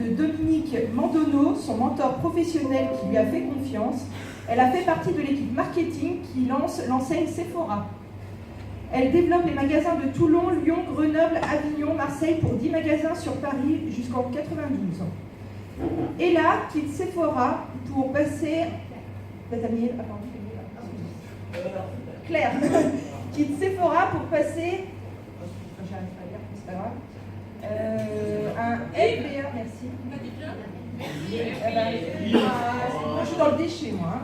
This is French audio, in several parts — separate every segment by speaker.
Speaker 1: de Dominique Mandonneau, son mentor professionnel qui lui a fait confiance. Elle a fait partie de l'équipe marketing qui lance l'enseigne Sephora. Elle développe les magasins de Toulon, Lyon, Grenoble, Avignon, Marseille pour 10 magasins sur Paris jusqu'en 92. Et là, quitte Sephora pour passer... Claire quitte Sephora pour passer... J'arrive pas à lire, c'est pas grave. Un LBA, merci. Moi, je suis dans le déchet, moi.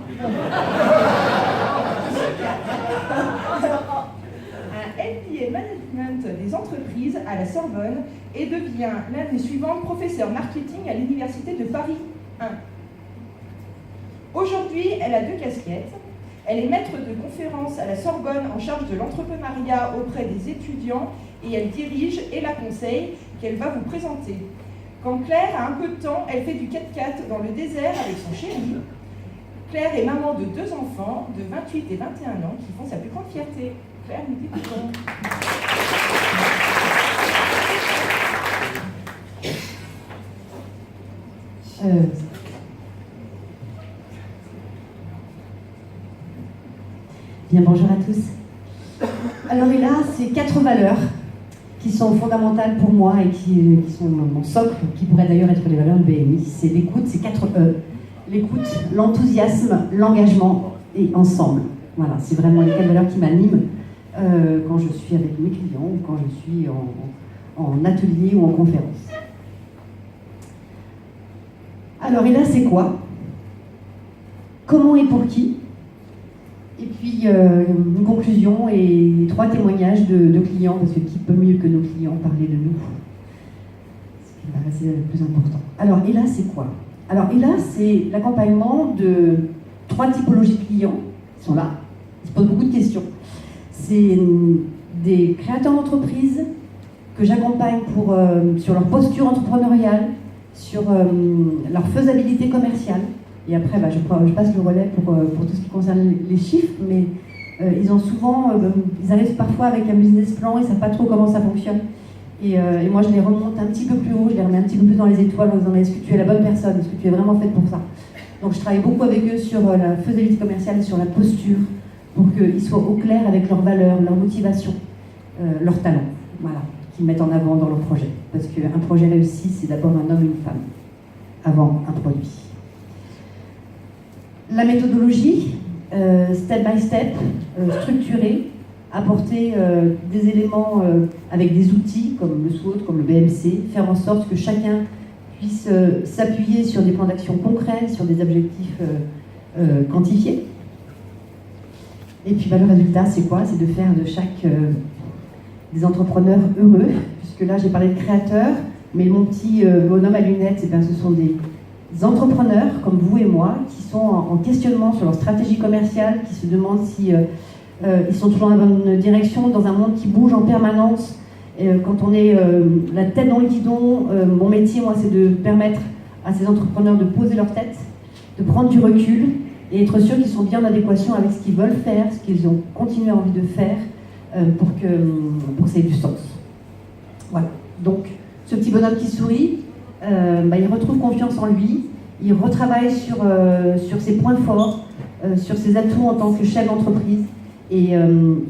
Speaker 1: Un MBA Management des entreprises à la Sorbonne et devient l'année suivante professeur marketing à l'Université de Paris 1. Aujourd'hui, elle a 2 casquettes. Elle est maître de conférences à la Sorbonne en charge de l'entrepreneuriat auprès des étudiants et elle dirige et la conseille qu'elle va vous présenter. Quand Claire a un peu de temps, elle fait du 4x4 dans le désert avec son chéri. Claire est maman de 2 enfants de 28 et 21 ans qui font sa plus grande fierté. Claire, nous t'écoutons.
Speaker 2: Bien, bonjour à tous. Alors, et là, c'est 4 valeurs qui sont fondamentales pour moi et qui sont mon socle, qui pourraient d'ailleurs être les valeurs de BNI. C'est l'écoute, c'est 4 E. L'écoute, l'enthousiasme, l'engagement et ensemble. Voilà, c'est vraiment les 4 valeurs qui m'animent quand je suis avec mes clients ou quand je suis en atelier ou en conférence. Alors, et là, c'est quoi? Comment et pour qui? Et puis, une conclusion et 3 témoignages de clients, parce que qui peut mieux que nos clients parler de nous? Ce qui me paraissait le plus important. Alors, et là, c'est quoi? Alors, et là, c'est l'accompagnement de 3 typologies de clients qui sont là. Ils se posent beaucoup de questions. C'est des créateurs d'entreprises que j'accompagne sur leur posture entrepreneuriale, sur leur faisabilité commerciale. Et après, je passe le relais pour tout ce qui concerne les chiffres, mais ils arrivent parfois avec un business plan, ils ne savent pas trop comment ça fonctionne. Et moi, je les remonte un petit peu plus haut, je les remets un petit peu plus dans les étoiles en disant, est-ce que tu es la bonne personne? Est-ce que tu es vraiment faite pour ça? Donc, je travaille beaucoup avec eux sur la faisabilité commerciale et sur la posture, pour qu'ils soient au clair avec leurs valeurs, leur motivation, leurs talents, voilà, qu'ils mettent en avant dans leur projet. Parce qu'un projet réussi, c'est d'abord un homme et une femme, avant un produit. La méthodologie, step by step, structurée, apporter des éléments avec des outils comme le SWOT, comme le BMC, faire en sorte que chacun puisse s'appuyer sur des plans d'action concrets, sur des objectifs quantifiés. Et puis le résultat, c'est quoi? C'est de faire de chaque des entrepreneurs heureux, puisque là j'ai parlé de créateurs, mais mon petit bonhomme à lunettes, ce sont des entrepreneurs comme vous et moi qui sont en questionnement sur leur stratégie commerciale, qui se demandent si ils sont toujours dans la bonne direction, dans un monde qui bouge en permanence. Quand on est la tête dans le guidon, mon métier, moi, c'est de permettre à ces entrepreneurs de poser leur tête, de prendre du recul et être sûr qu'ils sont bien en adéquation avec ce qu'ils veulent faire, ce qu'ils ont continué envie de faire pour que ça ait du sens. Voilà. Donc, ce petit bonhomme qui sourit, il retrouve confiance en lui, il retravaille sur ses points forts, sur ses atouts en tant que chef d'entreprise, et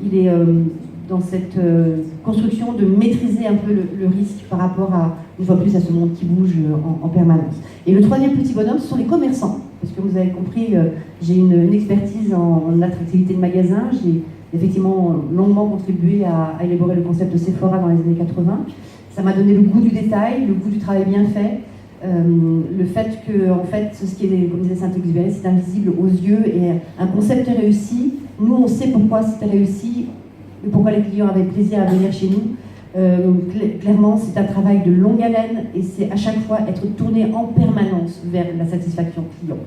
Speaker 2: il est dans cette construction de maîtriser un peu le risque par rapport à, une fois plus, à ce monde qui bouge en permanence. Et le 3e petit bonhomme, ce sont les commerçants, parce que vous avez compris, j'ai une expertise en attractivité de magasin, j'ai effectivement longuement contribué à élaborer le concept de Sephora dans les années 80. Ça m'a donné le goût du détail, le goût du travail bien fait, le fait que, en fait, ce qui est, comme disait Saint-Exupéry, c'est invisible aux yeux et un concept réussi. Nous, on sait pourquoi c'était réussi et pourquoi les clients avaient plaisir à venir chez nous. Clairement, c'est un travail de longue haleine et c'est à chaque fois être tourné en permanence vers la satisfaction client.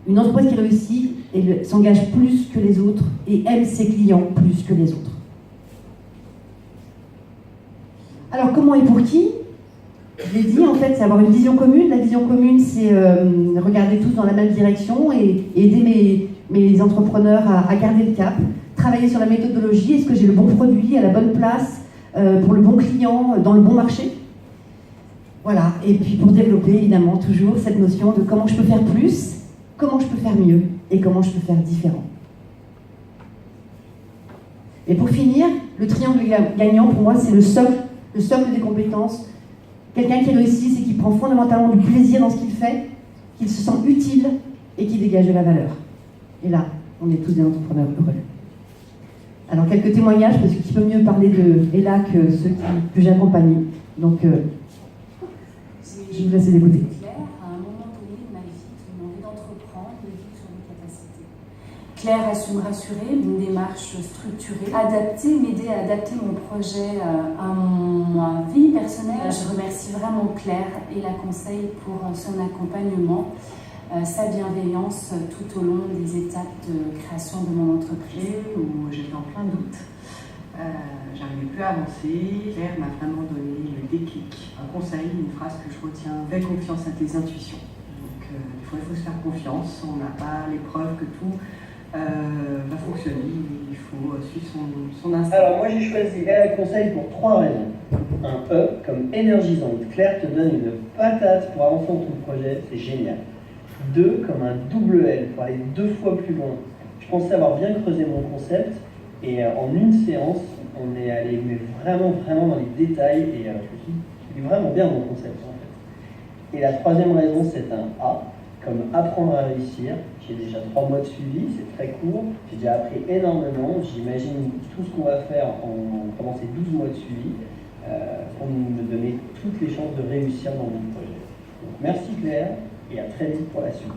Speaker 2: Une entreprise qui réussit s'engage plus que les autres et aime ses clients plus que les autres. Alors, comment et pour qui? Je l'ai dit, en fait, c'est avoir une vision commune. La vision commune, c'est regarder tous dans la même direction et aider mes entrepreneurs à garder le cap, travailler sur la méthodologie. Est-ce que j'ai le bon produit à la bonne place, pour le bon client, dans le bon marché? Voilà, et puis pour développer évidemment toujours cette notion de comment je peux faire plus, comment je peux faire mieux et comment je peux faire différent. Et pour finir, le triangle gagnant pour moi c'est le socle des compétences. Quelqu'un qui réussit, c'est qui prend fondamentalement du plaisir dans ce qu'il fait, qu'il se sent utile et qui dégage de la valeur. Et là, on est tous des entrepreneurs heureux. Alors quelques témoignages, parce que qui peut mieux parler de Ella que ceux que j'ai accompagnés. Donc, je vous laisse écouter.
Speaker 3: Claire, à un moment donné de ma vie, qui m'a envie d'entreprendre, de vivre sur mes capacités. Claire a su me rassurer, une démarche structurée, m'aider à adapter mon projet à ma vie personnelle. Je remercie vraiment Claire et la conseille pour son accompagnement, sa bienveillance tout au long des étapes de création de mon entreprise.
Speaker 4: Où j'étais en plein doute. J'arrivais plus à avancer. Claire m'a vraiment donné le déclic, un conseil, une phrase que je retiens: fais confiance à tes intuitions. Donc il faut se faire confiance, on n'a pas les preuves que tout va fonctionner, il faut suivre son instinct.
Speaker 5: Alors moi j'ai choisi Ella Conseil pour 3 raisons. Un E comme énergisante. Claire te donne une patate pour avancer dans ton projet, c'est génial. 2 comme un double L pour aller 2 fois plus loin. Je pensais avoir bien creusé mon concept et en une séance on est allé mais vraiment dans les détails et je me suis dit vraiment bien mon concept en fait. Et la 3e raison c'est un A comme apprendre à réussir. J'ai déjà 3 mois de suivi, c'est très court, j'ai déjà appris énormément. J'imagine tout ce qu'on va faire pendant ces 12 mois de suivi pour me donner toutes les chances de réussir dans mon projet. Donc merci Claire et à très vite pour la suite.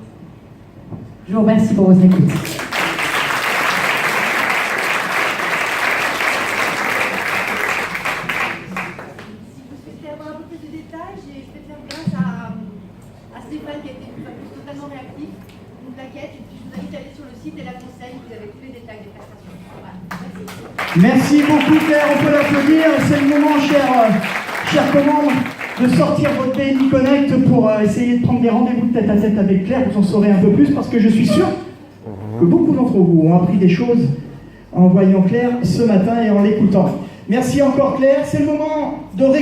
Speaker 2: Je vous remercie pour vos écoutes.
Speaker 6: Je vais faire grâce à Stéphane qui a été totalement réactif, une plaquette, et puis je vous invite à aller sur le site et la conseil, vous avez tous les détails des prestations. Voilà.
Speaker 7: Merci beaucoup Claire, on peut l'applaudir. C'est le moment, chers commandes, de sortir votre BNI Connect pour essayer de prendre des rendez-vous de tête à tête avec Claire. Vous en saurez un peu plus parce que je suis sûr que beaucoup d'entre vous ont appris des choses en voyant Claire ce matin et en l'écoutant. Merci encore Claire, c'est le moment de